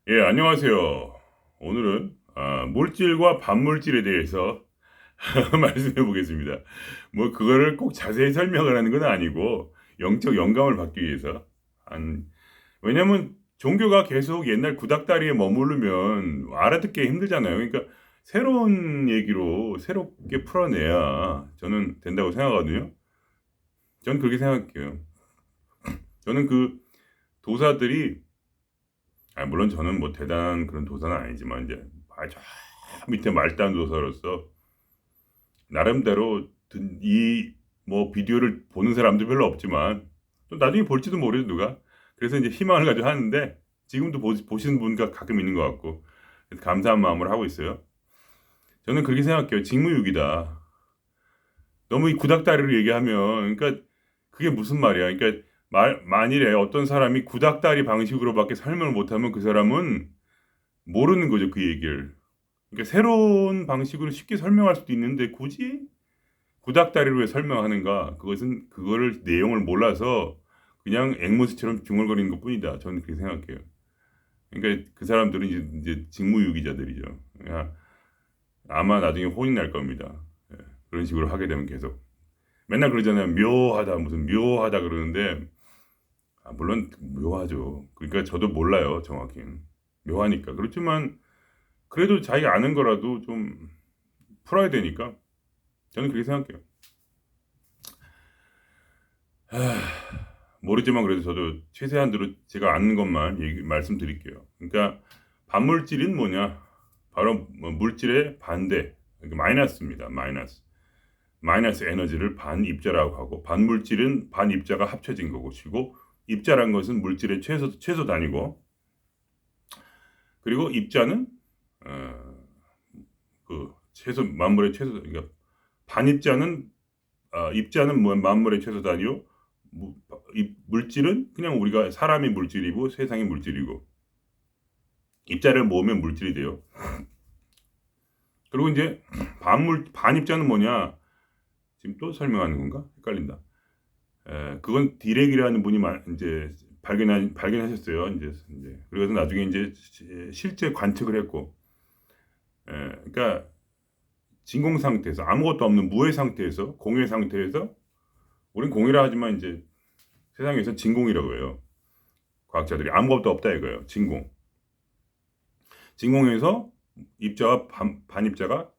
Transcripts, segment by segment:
예, 안녕하세요. 오늘은 물질과 반물질에 대해서 말씀해 보겠습니다. 뭐 그거를 꼭 자세히 설명을 하는 건 아니고 영적 영감을 받기 위해서 한 왜냐면 종교가 계속 옛날 구닥다리에 머무르면 알아듣기 힘들잖아요. 그러니까 새로운 얘기로 새롭게 풀어내야 저는 된다고 생각하거든요. 저는 그렇게 생각해요. 저는 그 도사들이 물론 저는 뭐 대단한 그런 도사는 아니지만 이제 저 밑에 말단 도사로서 나름대로 이 뭐 비디오를 보는 사람도 별로 없지만 또 나중에 볼지도 모르죠 누가. 그래서 이제 희망을 가지고 하는데 지금도 보시는 분가 가끔 있는 것 같고 그래서 감사한 마음으로 하고 있어요. 저는 그렇게 생각해요. 직무유기다. 너무 이 구닥다리로 얘기하면 그러니까 그게 무슨 말이야. 그러니까 만일에 어떤 사람이 구닥다리 방식으로밖에 설명을 못하면 그 사람은 모르는 거죠 그 얘기를. 그러니까 새로운 방식으로 쉽게 설명할 수도 있는데 굳이 구닥다리로 왜 설명하는가? 그것은 그거를 내용을 몰라서 그냥 앵무새처럼 중얼거리는 것뿐이다. 저는 그렇게 생각해요. 그러니까 그 사람들은 이제 직무유기자들이죠. 그러니까 아마 나중에 혼이 날 겁니다. 예, 그런 식으로 하게 되면 계속 맨날 그러잖아요. 묘하다 무슨 묘하다 그러는데 물론 묘하죠. 그러니까 저도 몰라요 정확히 묘하니까 그렇지만 그래도 자기가 아는 거라도 좀 풀어야 되니까 저는 그렇게 생각해요. 모르지만 그래도 저도 최대한으로 제가 아는 것만 말씀드릴게요. 그러니까 반물질은 뭐냐? 바로 뭐 물질의 반대, 그러니까 마이너스입니다. 마이너스. 마이너스 에너지를 반입자라고 하고 반물질은 반입자가 합쳐진 것이고 입자란 것은 물질의 최소 단위고 그리고 입자는 어, 그 최소 만물의 최소 그러니까 반입자는 입자는 뭐 만물의 최소 단위요. 물질은 그냥 우리가 사람이 물질이고 세상이 물질이고 입자를 모으면 물질이 돼요. 그리고 이제 반입자는 뭐냐? 지금 또 설명하는 건가? 헷갈린다. 그건 디렉이라는 분이 이제 발견하셨어요. 그래서 나중에 이제 실제 관측을 했고, 그러니까 진공 상태에서 아무것도 없는 무의 상태에서 공의 상태에서 우린 공이라 하지만 이제 세상에서 진공이라고 해요. 과학자들이 아무것도 없다 이거예요. 진공. 진공에서 입자와 반입자가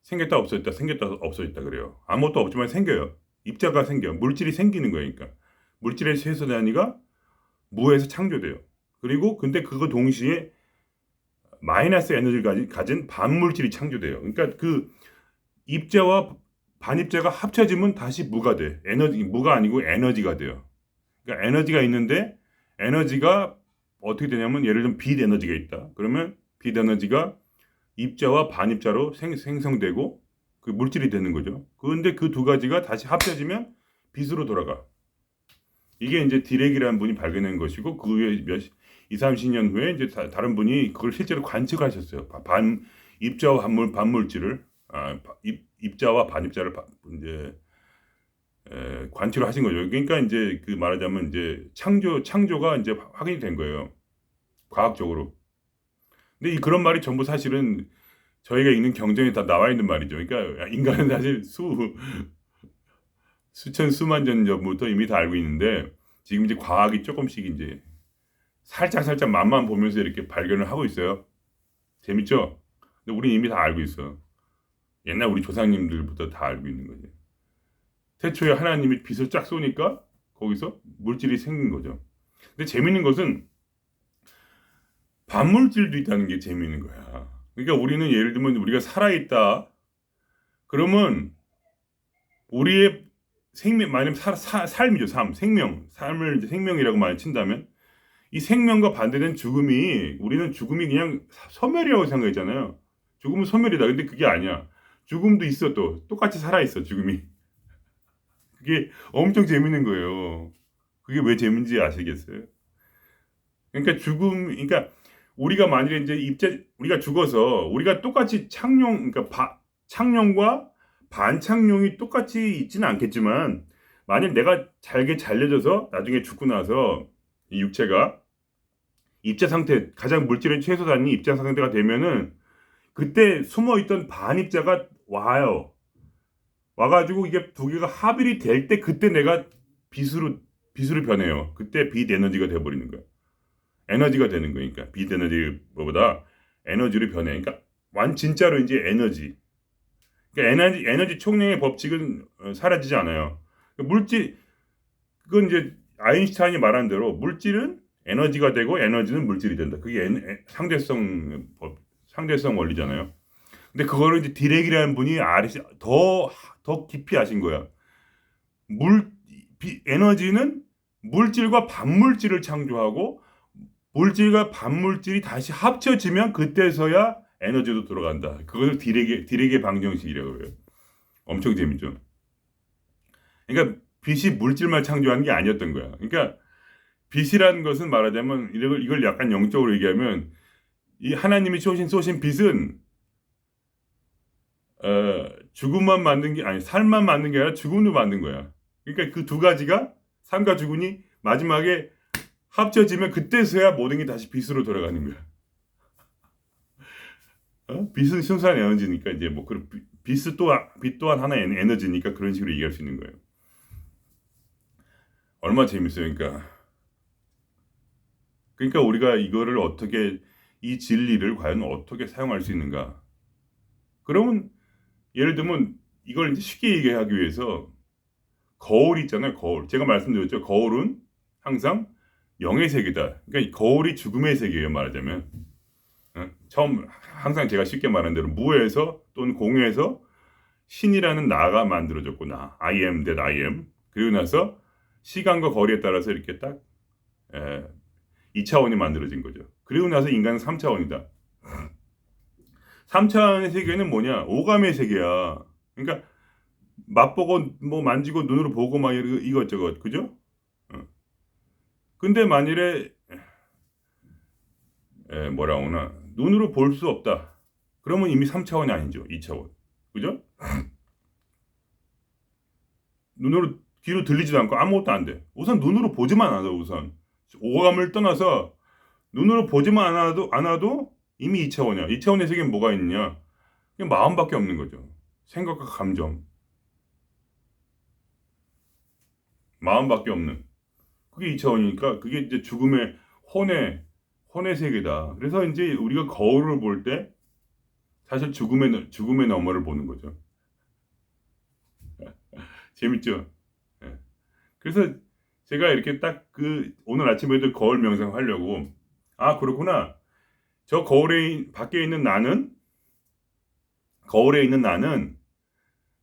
생겼다 없어졌다 생겼다 없어졌다 그래요. 아무것도 없지만 생겨요. 입자가 생겨요. 물질이 생기는 거니까. 물질의 최소 단위가 무에서 창조돼요. 그리고 근데 그거 동시에 마이너스 에너지를 가진 반물질이 창조돼요. 그러니까 그 입자와 반입자가 합쳐지면 다시 무가 돼. 무가 아니고 에너지가 돼요. 그러니까 에너지가 있는데 에너지가 어떻게 되냐면 예를 들면 빛 에너지가 있다. 그러면 빛 에너지가 입자와 반입자로 생성되고 그 물질이 되는 거죠. 그런데 그 두 가지가 다시 합쳐지면 빛으로 돌아가. 이게 이제 디렉이라는 분이 발견한 것이고 그 후에 2, 30년 후에 이제 다른 분이 그걸 실제로 관측하셨어요. 입자와 반물질을 입자와 반입자를 이제 관측을 하신 거죠. 그러니까 이제 그 말하자면 이제 창조가 이제 확인이 된 거예요. 과학적으로. 근데 이 그런 말이 전부 사실은 저희가 읽는 경전에 다 나와 있는 말이죠. 그러니까 인간은 사실 수천 수만 년 전부터 이미 다 알고 있는데 지금 이제 과학이 조금씩 이제 살짝 맛만 보면서 이렇게 발견을 하고 있어요. 재밌죠? 근데 우리 이미 다 알고 있어. 옛날 우리 조상님들부터 다 알고 있는 거지. 태초에 하나님이 빛을 쫙 쏘니까 거기서 물질이 생긴 거죠. 근데 재밌는 것은 반물질도 있다는 게 재밌는 거야. 그러니까 우리는 예를 들면 우리가 살아있다. 그러면 우리의 만약 삶이죠, 삶을 이제 생명이라고 많이 친다면 이 생명과 반대된 죽음이 우리는 죽음이 그냥 소멸이라고 생각했잖아요. 죽음은 소멸이다. 근데 그게 아니야. 죽음도 있어 또 똑같이 살아 있어 죽음이. 그게 엄청 재밌는 거예요. 그게 왜 재밌는지 아시겠어요? 그러니까 우리가 만일에 이제 우리가 죽어서 우리가 똑같이 창룡과 반창룡이 똑같이 있지는 않겠지만 만일 내가 잘게 잘려져서 나중에 죽고 나서 이 육체가 입자 상태, 가장 물질의 최소 단위 입자 상태가 되면은 그때 숨어있던 반입자가 와요. 와가지고 이게 두 개가 합일이 될 때 그때 내가 빛으로 변해요. 그때 빛 에너지가 돼버리는 거야. 에너지가 되는 거니까 빛 에너지보다 에너지로 변해. 그러니까 진짜로 이제 에너지. 그러니까 에너지 총량의 법칙은 사라지지 않아요. 그러니까 물질 그건 이제 아인슈타인이 말한 대로 물질은 에너지가 되고 에너지는 물질이 된다. 그게 상대성 원리잖아요. 근데 그거를 이제 디렉이라는 분이 더 깊이 아신 거야. 에너지는 물질과 반물질을 창조하고 물질과 반물질이 다시 합쳐지면 그때서야 에너지도 들어간다. 그것을 디렉의 방정식이라고 해요. 엄청 재밌죠. 그러니까 빛이 물질만 창조하는 게 아니었던 거야. 그러니까 빛이라는 것은 말하자면 이걸 약간 영적으로 얘기하면 이 하나님이 쏘신 빛은 죽음만 만든 게 아니 삶만 만든 게 아니라 죽음도 만든 거야. 그러니까 그 두 가지가 삶과 죽음이 마지막에 합쳐지면 그때서야 모든 게 다시 빛으로 돌아가는 거야. 빛은 순수한 에너지니까 이제 뭐 그런 빛 또한 하나의 에너지니까 그런 식으로 얘기할 수 있는 거예요. 얼마나 재밌어요. 그러니까 우리가 이거를 어떻게 이 진리를 과연 어떻게 사용할 수 있는가? 그러면 예를 들면 이걸 이제 쉽게 얘기하기 위해서 거울 있잖아요. 거울. 제가 말씀드렸죠. 거울은 항상 영의 세계다. 그러니까 거울이 죽음의 세계예요. 말하자면. 처음 항상 제가 쉽게 말한 대로 무에서 또는 공에서 신이라는 나가 만들어졌고 I am that I am. 그리고 나서 시간과 거리에 따라서 이렇게 딱 2차원이 만들어진 거죠. 그리고 나서 인간은 3차원이다. 3차원의 세계는 뭐냐? 오감의 세계야. 그러니까 맛보고 뭐 만지고 눈으로 보고 막 이것저것 그죠? 근데 만일에 뭐라 하나 눈으로 볼 수 없다. 그러면 이미 3차원이 아니죠. 2차원. 그죠? 눈으로 귀로 들리지도 않고 아무것도 안 돼. 우선 눈으로 보지만 않아도 우선 오감을 떠나서 눈으로 보지만 않아도 이미 2차원이야. 2차원의 세계는 뭐가 있느냐? 그냥 마음밖에 없는 거죠. 생각과 감정. 마음밖에 없는. 그게 2차원이니까 그게 이제 죽음의 혼의 세계다. 그래서 이제 우리가 거울을 볼 때 사실 죽음의 너머를 보는 거죠. 재밌죠? 예. 그래서 제가 이렇게 딱 오늘 아침에도 거울 명상 하려고 그렇구나. 저 밖에 있는 거울에 있는 나는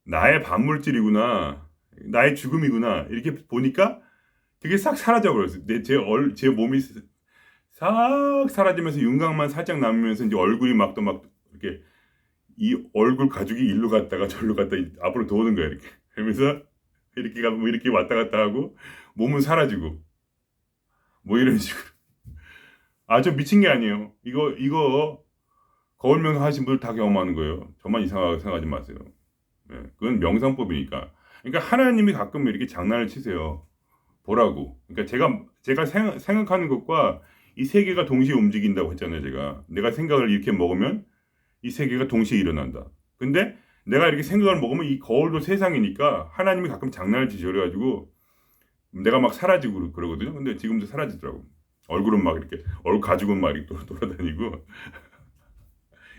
나의 반물질이구나. 나의 죽음이구나. 이렇게 보니까 그게 싹 사라져 버렸어요. 제 몸이 싹 사라지면서 윤곽만 살짝 남으면서 이제 얼굴이 막 이렇게 이 얼굴 가죽이 일로 갔다가 절로 갔다 앞으로 도는 거야. 이렇게. 그러면서 이렇게 가고 이렇게 왔다 갔다 하고 몸은 사라지고 뭐 이런 식으로. 저 미친 게 아니에요. 이거 거울 명상 하신 분들 다 경험하는 거예요. 저만 이상하게 생각하지 마세요. 네, 그건 명상법이니까. 그러니까 하나님이 가끔 이렇게 장난을 치세요. 보라고. 그러니까 제가 생각하는 것과 이 세계가 동시에 움직인다고 했잖아요. 내가 생각을 이렇게 먹으면 이 세계가 동시에 일어난다. 근데 내가 이렇게 생각을 먹으면 이 거울도 세상이니까 하나님이 가끔 장난을 치셔. 그래가지고 내가 막 사라지고 그러거든요. 근데 지금도 사라지더라고. 얼굴은 막 이렇게 얼굴 가죽은 막 이렇게 돌아다니고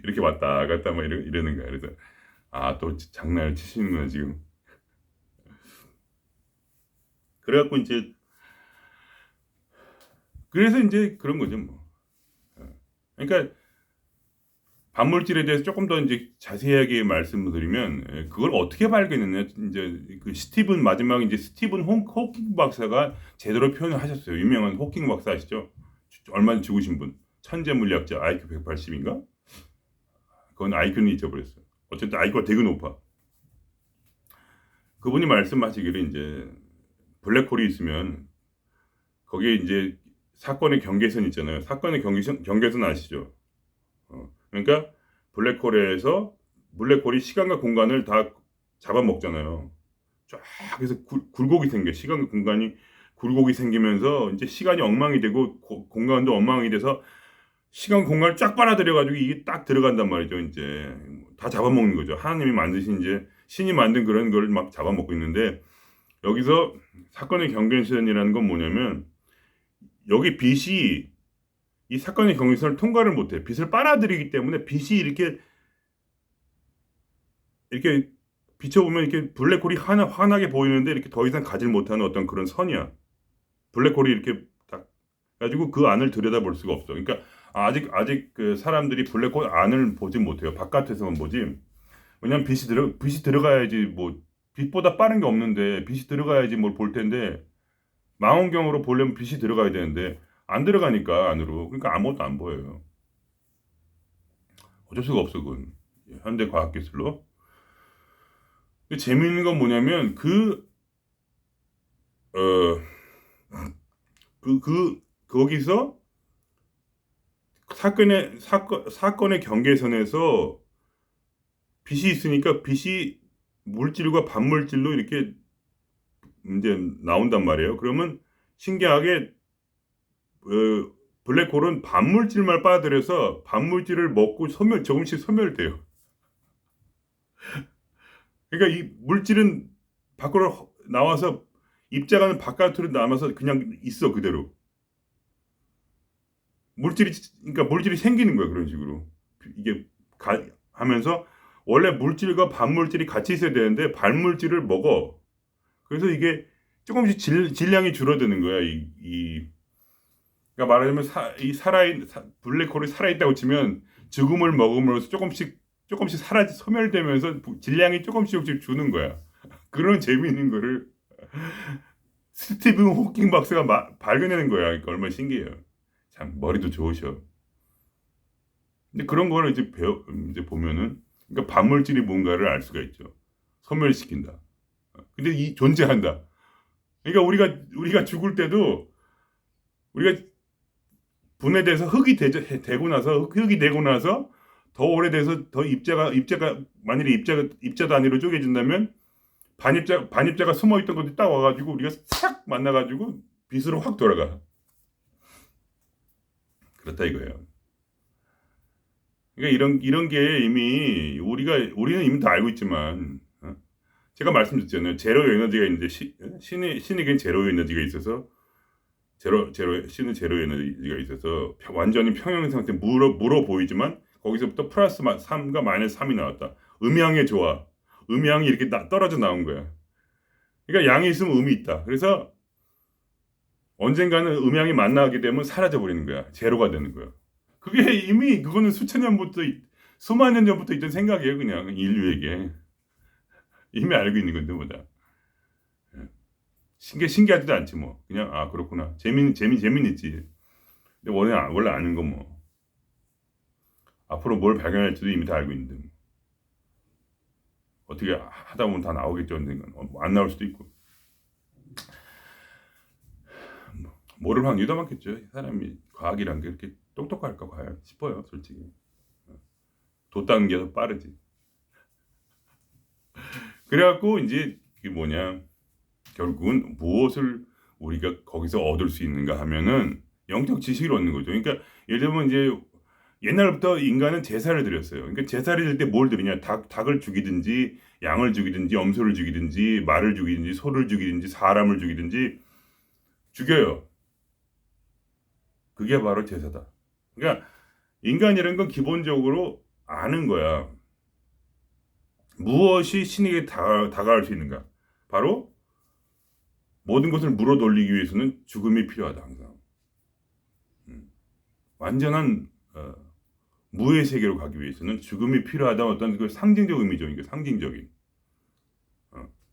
이렇게 왔다 갔다 막 이러는 거야. 그래서 또 장난을 치시는구나 지금. 그래갖고 그래서 이제 그런 거죠 뭐. 그러니까 반물질에 대해서 조금 더 이제 자세하게 말씀을 드리면 그걸 어떻게 발견했냐 이제 마지막에 이제 스티븐 호킹 박사가 제대로 표현을 하셨어요. 유명한 호킹 박사 아시죠? 얼마 전 죽으신 분. 천재 물리학자 IQ 180인가? 그건 IQ는 잊어버렸어요. 어쨌든 IQ가 되게 높아. 그분이 말씀하시기를 이제 블랙홀이 있으면 거기에 이제 사건의 경계선 있잖아요. 사건의 경계선 아시죠? 그러니까 블랙홀이 시간과 공간을 다 잡아먹잖아요. 쫙 해서 굴곡이 생겨. 시간과 공간이 굴곡이 생기면서 이제 시간이 엉망이 되고 공간도 엉망이 돼서 시간 공간을 쫙 빨아들여가지고 이게 딱 들어간단 말이죠. 이제 다 잡아먹는 거죠. 하나님이 만드신 이제 신이 만든 그런 걸 막 잡아먹고 있는데 여기서 사건의 경계선이라는 건 뭐냐면 여기 빛이 이 사건의 경계선을 통과를 못해. 빛을 빨아들이기 때문에 빛이 이렇게 비춰보면 이렇게 블랙홀이 환하게 보이는데 이렇게 더 이상 가지 못하는 어떤 그런 선이야. 블랙홀이 이렇게 딱 가지고 그 안을 들여다볼 수가 없어. 그러니까 아직 그 사람들이 블랙홀 안을 보지 못해요. 바깥에서만 보지. 왜냐면 빛이 들어가야지 뭐 빛보다 빠른 게 없는데 빛이 들어가야지 뭘 볼 텐데 망원경으로 보려면 빛이 들어가야 되는데 안 들어가니까 안으로. 그러니까 아무것도 안 보여요. 어쩔 수가 없어 그건. 현대 과학 기술로. 근데 재미있는 건 뭐냐면 어, 거기서 사건의 경계선에서 빛이 있으니까 빛이 물질과 반물질로 이렇게 이제 나온단 말이에요. 그러면 신기하게 블랙홀은 반물질만 빨아들여서 반물질을 먹고 조금씩 소멸돼요. 그러니까 이 물질은 밖으로 나와서 입자가는 바깥으로 남아서 그냥 있어 그대로. 그러니까 물질이 생기는 거야 그런 식으로. 이게 하면서 원래 물질과 반물질이 같이 있어야 되는데 반물질을 먹어. 그래서 이게 조금씩 질량이 줄어드는 거야. 그러니까 말하자면 블랙홀이 살아있다고 치면 죽음을 먹음으로써 조금씩 소멸되면서 질량이 조금씩 주는 거야. 그런 재미있는 거를 스티븐 호킹 박사가 발견하는 거야. 그러니까 얼마나 신기해요. 참 머리도 좋으셔. 근데 그런 거를 이제 보면은 그러니까 반물질이 뭔가를 알 수가 있죠. 소멸시킨다. 근데 존재한다. 그러니까 우리가 죽을 때도 우리가 분해돼서 되고 나서 흙이 되고 나서 더 오래돼서 더 입자가 만일에 입자 단위로 쪼개진다면 반입자가 숨어 있던 것들이 딱 와가지고 우리가 싹 만나가지고 빛으로 확 돌아가. 그렇다 이거예요. 그러니까 이런 게 이미 우리는 이미 다 알고 있지만 제가 말씀드렸잖아요. 제로 에너지가 있는데 신에겐 제로 에너지가 있어서 신은 제로 에너지가 있어서 완전히 평형 상태 물어 보이지만 거기서부터 플러스 3과 마이너스 3이 나왔다. 음양의 조화. 음양이 이렇게 떨어져 나온 거야. 그러니까 양이 있으면 음이 있다. 그래서 언젠가는 음양이 만나게 되면 사라져 버리는 거야. 제로가 되는 거야. 그게 이미 그거는 수만 년 전부터 있던 생각이에요. 그냥 인류에게. 이미 알고 있는 건데 뭐다. 신기하지도 않지 뭐. 그냥 그렇구나. 재미있지. 근데 원래 아는 건 뭐. 앞으로 뭘 발견할지도 이미 다 알고 있는데 뭐. 어떻게 하다 보면 다 나오겠죠. 언젠간. 안 나올 수도 있고. 모를 확률도 많겠죠. 사람이 과학이란 게 이렇게 똑똑할까 과연 싶어요. 솔직히. 돛다는 게 더 빠르지. 그래갖고 이제 이게 뭐냐. 결국은 무엇을 우리가 거기서 얻을 수 있는가 하면은 영적 지식을 얻는 거죠. 그러니까 예를 들면 이제 옛날부터 인간은 제사를 드렸어요. 그러니까 제사를 드릴 때 뭘 드리냐? 닭을 죽이든지 양을 죽이든지 염소를 죽이든지 말을 죽이든지 소를 죽이든지 사람을 죽이든지 죽여요. 그게 바로 제사다. 그러니까 인간이라는 건 기본적으로 아는 거야. 무엇이 신에게 다가갈 수 있는가? 바로 모든 것을 물어 돌리기 위해서는 죽음이 필요하다 항상. 완전한 무의 세계로 가기 위해서는 죽음이 필요하다 어떤 그 상징적 의미죠. 이게 상징적인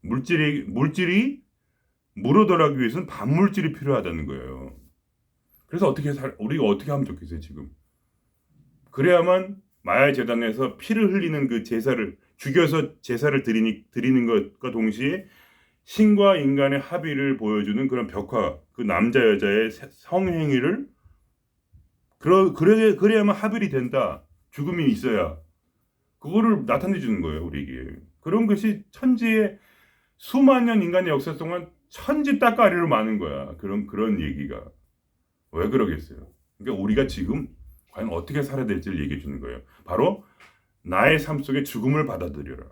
물질이 물어 돌아가기 위해서는 반물질이 필요하다는 거예요. 그래서 우리가 어떻게 하면 좋겠어요 지금? 그래야만 마야 제단에서 피를 흘리는 그 제사를 죽여서 제사를 드리는 것과 동시에 신과 인간의 합의를 보여주는 그런 벽화, 그 남자 여자의 성행위를 그래야만 합일이 된다. 죽음이 있어야 그거를 나타내 주는 거예요 우리에게. 그런 것이 천지의 수만 년 인간의 역사 동안 천지 따까리로 많은 거야. 그런 얘기가. 왜 그러겠어요? 그러니까 우리가 지금 과연 어떻게 살아야 될지를 얘기해 주는 거예요. 바로 나의 삶 속에 죽음을 받아들여라.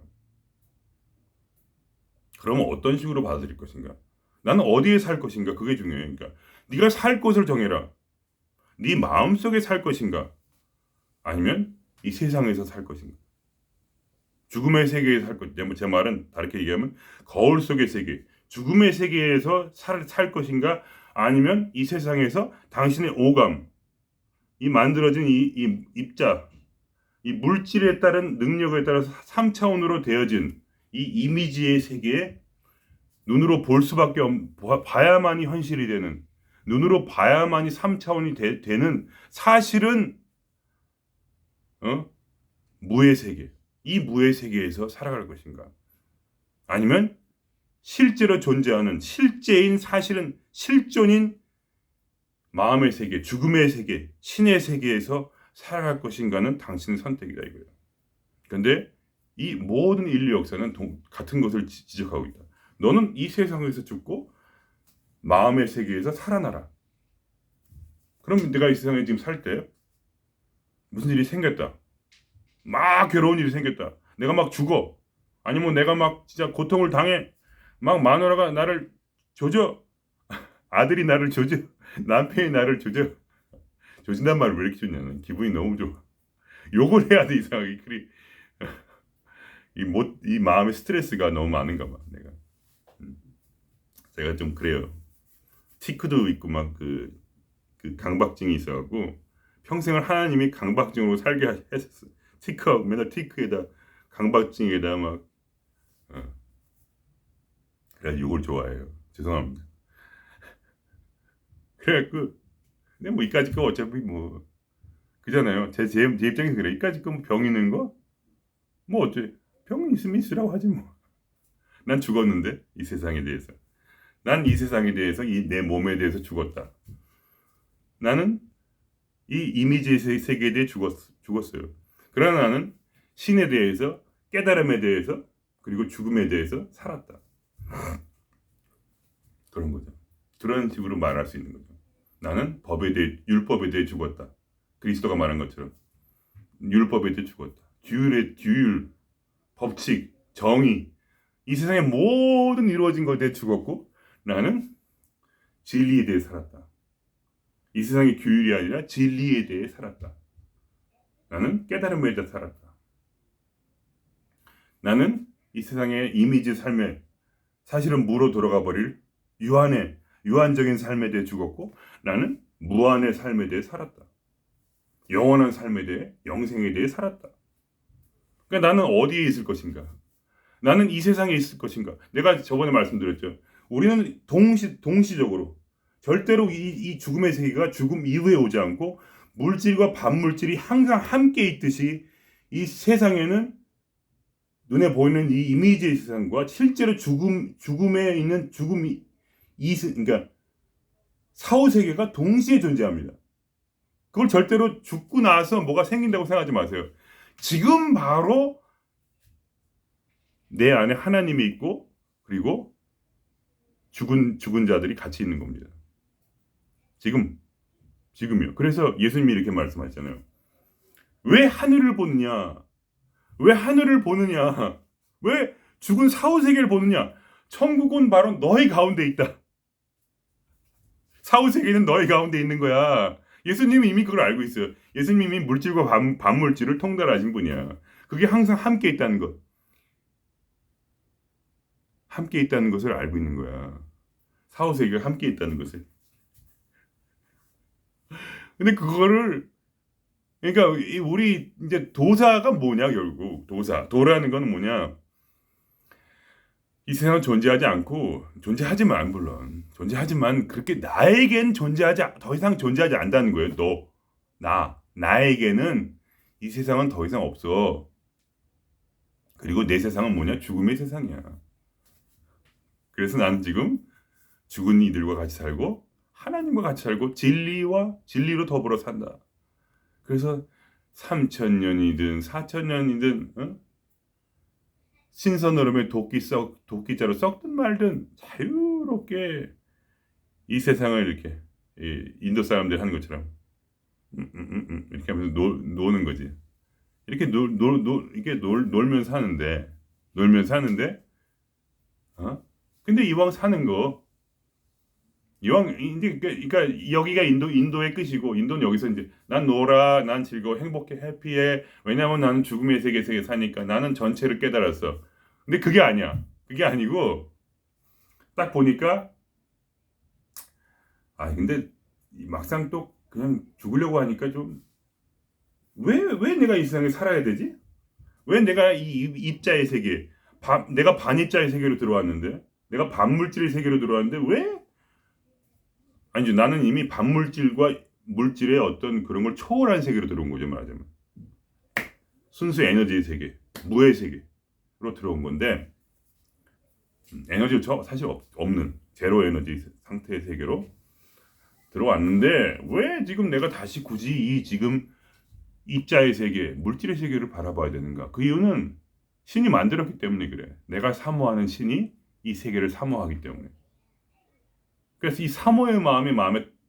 그러면 어떤 식으로 받아들일 것인가? 나는 어디에 살 것인가? 그게 중요해요. 그러니까 네가 살 곳을 정해라. 네 마음속에 살 것인가? 아니면 이 세상에서 살 것인가? 죽음의 세계에 살 것인가? 제 말은 다르게 얘기하면 거울 속의 세계, 죽음의 세계에서 살 것인가? 아니면 이 세상에서 당신의 오감, 이 만들어진 이 입자, 이 물질에 따른 능력에 따라서 3차원으로 되어진 이 이미지의 세계에 눈으로 볼 수밖에 봐야만이 현실이 되는, 눈으로 봐야만이 3차원이 되는 사실은 무의 세계, 이 무의 세계에서 살아갈 것인가? 아니면 실제로 존재하는 실제인 사실은 실존인 마음의 세계, 죽음의 세계, 신의 세계에서 살아갈 것인가는 당신의 선택이다 이거예요. 그런데 이 모든 인류 역사는 같은 것을 지적하고 있다. 너는 이 세상에서 죽고 마음의 세계에서 살아나라. 그럼 내가 이 세상에 지금 살 때 무슨 일이 생겼다. 막 괴로운 일이 생겼다. 내가 막 죽어. 아니면 내가 막 진짜 고통을 당해. 막 마누라가 나를 조져. 아들이 나를 조져. 남편이 나를 조져. 조진단 말을 왜 이렇게 좋냐는 기분이 너무 좋아. 욕을 해야 돼 이상하게. 이 마음의 스트레스가 너무 많은가 봐 내가. 제가 좀 그래요. 티크도 있고 막 그 강박증이 있어갖고 평생을 하나님이 강박증으로 살게 했었어. 티크하고 맨날 티크에다 강박증에다 막 그래 욕을 좋아해요. 죄송합니다. 그래갖고 근데 뭐 이까짓 거 어차피 뭐 그잖아요. 제 입장에서 그래. 이까짓 거 병 있는 거 뭐 어째 병 있으면 있으라고 하지 뭐. 난 죽었는데 이 세상에 대해서. 난 이 세상에 대해서 이 내 몸에 대해서 죽었다. 나는 이 이미지의 세계에 대해 죽었어요. 그러나 나는 신에 대해서 깨달음에 대해서 그리고 죽음에 대해서 살았다. 그런 거죠. 그런 식으로 말할 수 있는 거죠. 나는 율법에 대해 죽었다. 그리스도가 말한 것처럼 율법에 대해 죽었다. 규율, 법칙, 정의 이 세상의 모든 이루어진 것에 대해 죽었고 나는 진리에 대해 살았다. 이 세상의 규율이 아니라 진리에 대해 살았다. 나는 깨달음에 대해 살았다. 나는 이 세상의 이미지 삶에 사실은 무로 돌아가 버릴 유한적인 삶에 대해 죽었고 나는 무한의 삶에 대해 살았다. 영원한 삶에 대해 영생에 대해 살았다. 그러니까 나는 어디에 있을 것인가? 나는 이 세상에 있을 것인가? 내가 저번에 말씀드렸죠. 우리는 동시적으로 절대로 이 죽음의 세계가 죽음 이후에 오지 않고 물질과 반물질이 항상 함께 있듯이 이 세상에는 눈에 보이는 이 이미지의 세상과 실제로 죽음에 있는 그러니까 사후 세계가 동시에 존재합니다. 그걸 절대로 죽고 나서 뭐가 생긴다고 생각하지 마세요. 지금 바로 내 안에 하나님이 있고 그리고 죽은 자들이 같이 있는 겁니다. 지금이요. 그래서 예수님이 이렇게 말씀하셨잖아요. 왜 하늘을 보느냐? 왜 하늘을 보느냐? 왜 죽은 사후 세계를 보느냐? 천국은 바로 너희 가운데 있다. 사후 세계는 너희 가운데 있는 거야. 예수님이 이미 그걸 알고 있어요. 예수님이 물질과 반물질을 통달하신 분이야. 그게 항상 함께 있다는 것. 함께 있다는 것을 알고 있는 거야. 사후 세계가 함께 있다는 것을. 근데 그거를 그러니까 우리 이제 도사가 뭐냐 결국 도라는 건 뭐냐? 이 세상은 존재하지 않고 존재하지만 물론 존재하지만 그렇게 나에겐 더 이상 존재하지 않는다는 거예요. 나에게는 이 세상은 더 이상 없어. 그리고 내 세상은 뭐냐? 죽음의 세상이야. 그래서 나는 지금 죽은 이들과 같이 살고 하나님과 같이 살고 진리로 더불어 산다. 그래서 3,000년이든 4,000년이든 신선 얼음에 도끼자로 썩든 말든 자유롭게 이 세상을 이렇게 인도 사람들 하는 것처럼 이렇게 하면서 노는 거지. 이렇게 놀면 사는데 어? 근데 이왕 사는 거 이왕 이제 그러니까 여기가 인도의 끝이고 인도는 여기서 이제 난 놀아 난 즐거워 행복해 해피해 왜냐면 나는 죽음의 세계에 사니까 나는 전체를 깨달았어. 근데 그게 아니야. 그게 아니고 딱 보니까 근데 막상 또 그냥 죽으려고 하니까 좀 왜 내가 이 세상에 살아야 되지? 왜 내가 이 입자의 세계 내가 반입자의 세계로 들어왔는데 내가 반물질의 세계로 들어왔는데 왜 아니죠. 나는 이미 반물질과 물질의 어떤 그런 걸 초월한 세계로 들어온 거죠, 말하자면. 순수 에너지의 세계, 무의 세계로 들어온 건데, 에너지가 사실 없는 제로 에너지 상태의 세계로 들어왔는데, 왜 지금 내가 다시 굳이 이 지금 입자의 세계, 물질의 세계를 바라봐야 되는가? 그 이유는 신이 만들었기 때문에 그래. 내가 사모하는 신이 이 세계를 사모하기 때문에. 그래서 이 사모의 마음이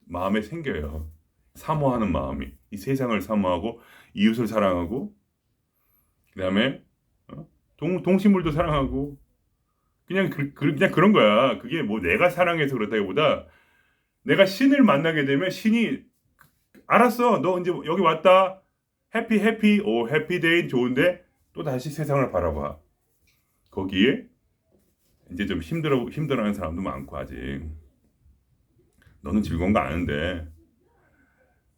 마음에 생겨요. 사모하는 마음이 이 세상을 사모하고 이웃을 사랑하고 그다음에 동식물도 사랑하고 그냥 그냥 그런 거야. 그게 뭐 내가 사랑해서 그렇다기보다 내가 신을 만나게 되면 신이 알았어. 너 이제 여기 왔다. 해피 오 해피데이 좋은데 또 다시 세상을 바라봐. 거기에 이제 좀 힘들어하는 사람도 많고 아직. 너는 즐거운 거 아는데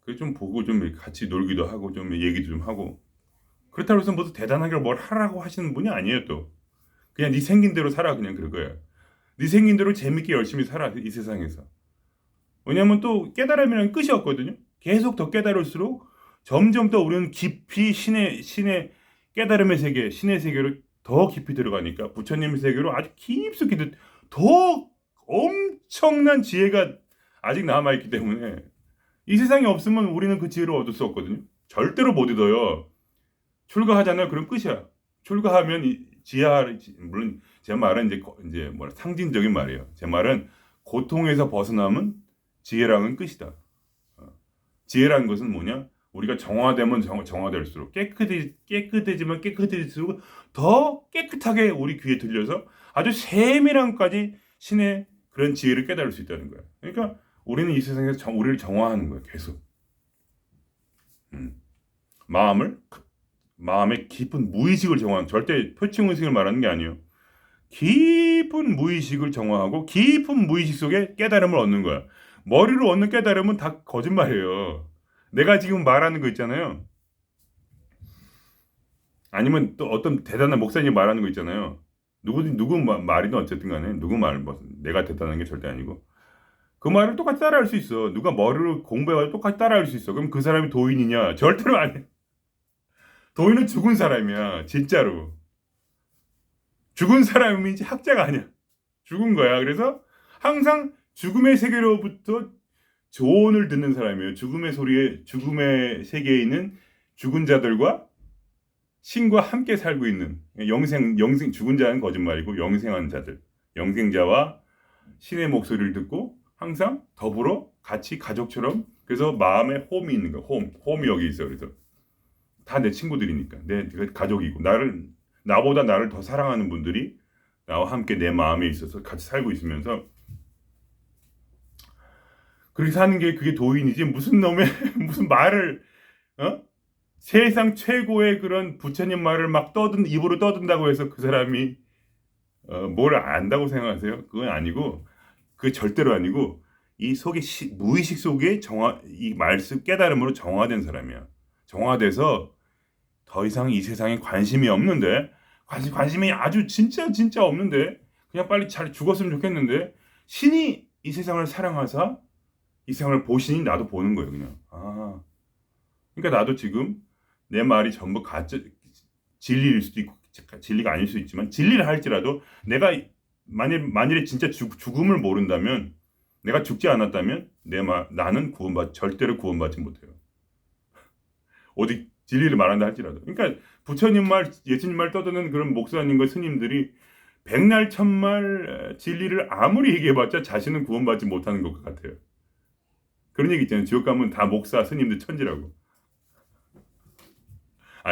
그 좀 보고 좀 같이 놀기도 하고 좀 얘기도 좀 하고 그렇다고 해서 모두 대단하게 뭘 하라고 하시는 분이 아니에요. 또 그냥 네 생긴 대로 살아 그냥 그거야. 네 생긴 대로 재밌게 열심히 살아 이 세상에서. 왜냐하면 또 깨달음이라는 끝이 없거든요. 계속 더 깨달을수록 점점 더 우리는 깊이 신의 깨달음의 세계 신의 세계로 더 깊이 들어가니까 부처님의 세계로 아주 깊숙이 더 엄청난 지혜가 아직 남아있기 때문에 이 세상에 없으면 우리는 그 지혜를 얻을 수 없거든요. 절대로 못 얻어요. 출가하잖아요. 그럼 끝이야. 출가하면 물론 제 말은 이제 상징적인 말이에요. 제 말은 고통에서 벗어나면 지혜랑은 끝이다. 지혜라는 것은 뭐냐? 우리가 정화되면 정화될수록 깨끗해지면 깨끗해질수록 더 깨끗하게 우리 귀에 들려서 아주 세밀함까지 신의 그런 지혜를 깨달을 수 있다는 거야. 그러니까 우리는 이 세상에서 우리를 정화하는 거예요. 계속. 마음의 깊은 무의식을 정화하는 절대 표층의식을 말하는 게 아니에요. 깊은 무의식을 정화하고 깊은 무의식 속에 깨달음을 얻는 거야. 머리로 얻는 깨달음은 다 거짓말이에요. 내가 지금 말하는 거 있잖아요. 아니면 또 어떤 대단한 목사님 말하는 거 있잖아요. 누구 말이든 어쨌든 간에 내가 대단한 게 절대 아니고 그 말을 똑같이 따라할 수 있어. 누가 머리를 공부해가지고 똑같이 따라할 수 있어. 그럼 그 사람이 도인이냐? 절대로 아니야. 도인은 죽은 사람이야. 진짜로. 죽은 사람이지 학자가 아니야. 죽은 거야. 그래서 항상 죽음의 세계로부터 조언을 듣는 사람이에요. 죽음의 세계에 있는 죽은 자들과 신과 함께 살고 있는 영생 죽은 자는 거짓말이고 영생한 자들. 영생자와 신의 목소리를 듣고 항상 더불어 같이 가족처럼 그래서 마음에 홈이 있는 거야. 홈이 여기 있어. 그래서 다 내 친구들이니까 내 가족이고 나보다 나를 더 사랑하는 분들이 나와 함께 내 마음에 있어서 같이 살고 있으면서 그렇게 사는 게 그게 도인이지 무슨 놈의 무슨 말을 세상 최고의 그런 부처님 말을 막 입으로 떠든다고 해서 그 사람이 뭘 안다고 생각하세요? 그건 아니고 그게 절대로 아니고 이 속에 무의식 속에 이 말씀 깨달음으로 정화된 사람이야. 정화돼서 더 이상 이 세상에 관심이 없는데 관심이 아주 진짜 없는데 그냥 빨리 잘 죽었으면 좋겠는데 신이 이 세상을 사랑하사 이 세상을 보시니 나도 보는 거예요. 그냥 그러니까 나도 지금 내 말이 전부 가짜 진리일 수도 있고 진리가 아닐 수 있지만 진리를 할지라도 내가 만일에 진짜 죽음을 모른다면 내가 죽지 않았다면 나는 절대로 구원받지 못해요. 어디 진리를 말한다 할지라도. 그러니까 부처님 말, 예수님 말 떠드는 그런 목사님과 스님들이 백날 천말 진리를 아무리 얘기해봤자 자신은 구원받지 못하는 것 같아요. 그런 얘기 있잖아요. 지옥 가면 다 목사, 스님들 천지라고.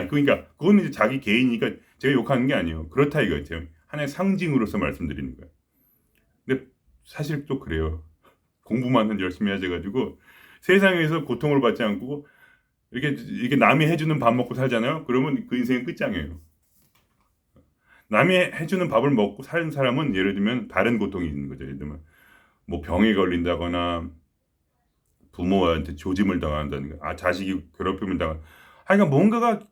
그러니까 그거는 이제 자기 개인이니까 제가 욕하는 게 아니에요. 그렇다 이거죠. 하나의 상징으로서 말씀드리는 거예요. 근데 사실 또 그래요. 공부만 열심히 하셔가지고 세상에서 고통을 받지 않고 이렇게 남이 해주는 밥 먹고 살잖아요. 그러면 그 인생은 끝장이에요. 남이 해주는 밥을 먹고 사는 사람은 예를 들면 다른 고통이 있는 거죠. 예를 들면 뭐 병에 걸린다거나 부모한테 조짐을 당한다든가 자식이 괴롭힘을 당한 하여간 뭔가가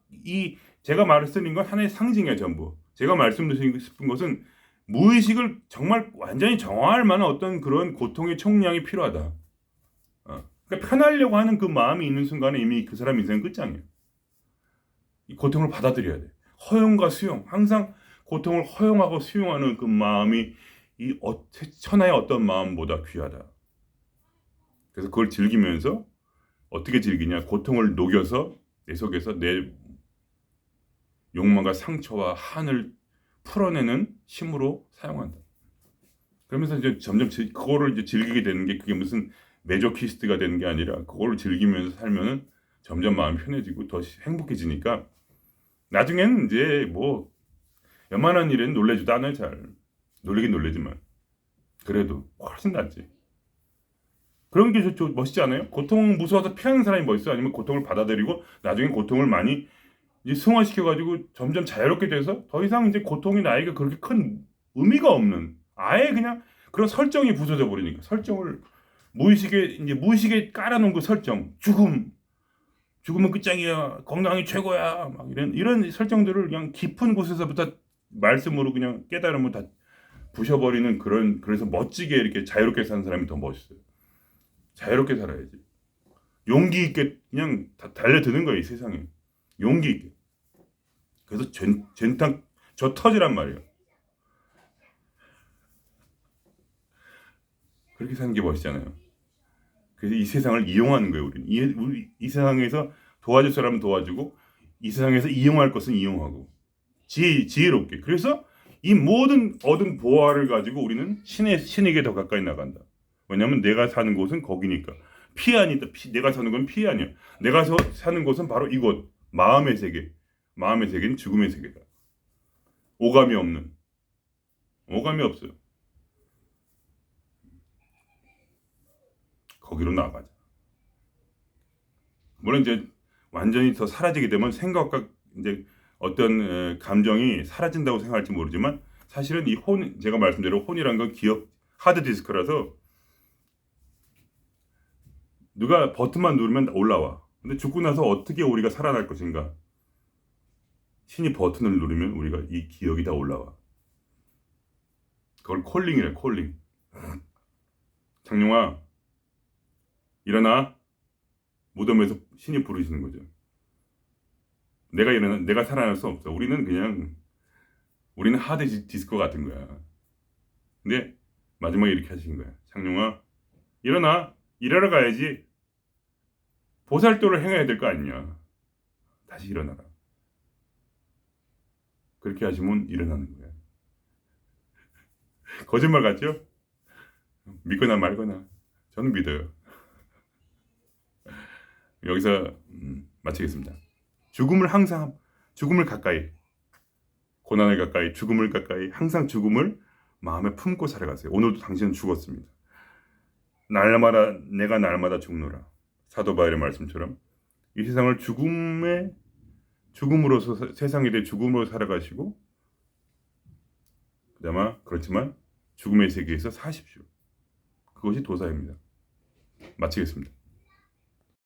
제가 말씀드린 건 하나의 상징이에요. 전부 제가 말씀드리고 싶은 것은 무의식을 정말 완전히 정화할 만한 어떤 그런 고통의 총량이 필요하다. 그러니까 편하려고 하는 그 마음이 있는 순간에 이미 그 사람 인생은 끝장이에요. 이 고통을 받아들여야 돼. 허용과 수용. 항상 고통을 허용하고 수용하는 그 마음이 천하의 어떤 마음보다 귀하다. 그래서 그걸 즐기면서 어떻게 즐기냐. 고통을 녹여서 내 속에서 내 욕망과 상처와 한을 풀어내는 힘으로 사용한다. 그러면서 이제 점점 그거를 이제 즐기게 되는 게 그게 무슨 메조키스트가 되는 게 아니라 그거를 즐기면서 살면은 점점 마음이 편해지고 더 행복해지니까 나중에는 이제 뭐 웬만한 일에는 놀래지도 않아요. 잘 놀리긴 놀래지만 그래도 훨씬 낫지. 그런 게 멋있지 않아요? 고통 무서워서 피하는 사람이 멋있어? 아니면 고통을 받아들이고 나중에 고통을 많이 이제 승화시켜가지고 점점 자유롭게 돼서 더 이상 이제 고통이 나에게 그렇게 큰 의미가 없는 아예 그냥 그런 설정이 부서져 버리니까 설정을 무의식에 깔아놓은 그 설정 죽음은 끝장이야 건강이 최고야 막 이런 설정들을 그냥 깊은 곳에서부터 말씀으로 그냥 깨달으면 다 부셔버리는 그래서 멋지게 이렇게 자유롭게 사는 사람이 더 멋있어요. 자유롭게 살아야지. 용기 있게 그냥 다 달려드는 거예요, 이 세상에. 용기 있게. 그래서 젠탕 저 터지란 말이에요. 그렇게 사는 게 멋있잖아요. 그래서 이 세상을 이용하는 거예요, 우리는. 이 세상에서 도와줄 사람은 도와주고 이 세상에서 이용할 것은 이용하고 지혜롭게. 그래서 이 모든 얻은 보화를 가지고 우리는 신에게 더 가까이 나간다. 왜냐하면 내가 사는 곳은 거기니까. 내가 사는 건 피해 아니야. 내가 사는 곳은 바로 이곳. 마음의 세계. 마음의 세계는 죽음의 세계다. 오감이 없어요. 거기로 나가자. 물론 이제 완전히 더 사라지게 되면 생각과 이제 어떤 감정이 사라진다고 생각할지 모르지만 사실은 제가 말씀대로 혼이란 건 기억 하드디스크라서 누가 버튼만 누르면 올라와. 근데 죽고 나서 어떻게 우리가 살아날 것인가? 신이 버튼을 누르면 우리가 이 기억이 다 올라와. 그걸 콜링이래, 콜링. 장룡아, 일어나. 무덤에서 신이 부르시는 거죠. 내가 살아날 수 없어. 우리는 하드 디스크 같은 거야. 근데 마지막에 이렇게 하시는 거야. 장룡아, 일어나. 일하러 가야지. 보살도를 행해야 될 거 아니냐. 다시 일어나라. 그렇게 하시면 일어나는 거야. 거짓말 같죠? 믿거나 말거나. 저는 믿어요. 여기서 마치겠습니다. 죽음을 가까이, 고난을 가까이, 죽음을 가까이, 항상 죽음을 마음에 품고 살아가세요. 오늘도 당신은 죽었습니다. 내가 날마다 죽노라. 사도 바울의 말씀처럼 이 세상을 죽음으로서 세상에 대해 죽음으로 살아가시고 그나마 그렇지만 죽음의 세계에서 사십시오. 그것이 도사입니다. 마치겠습니다.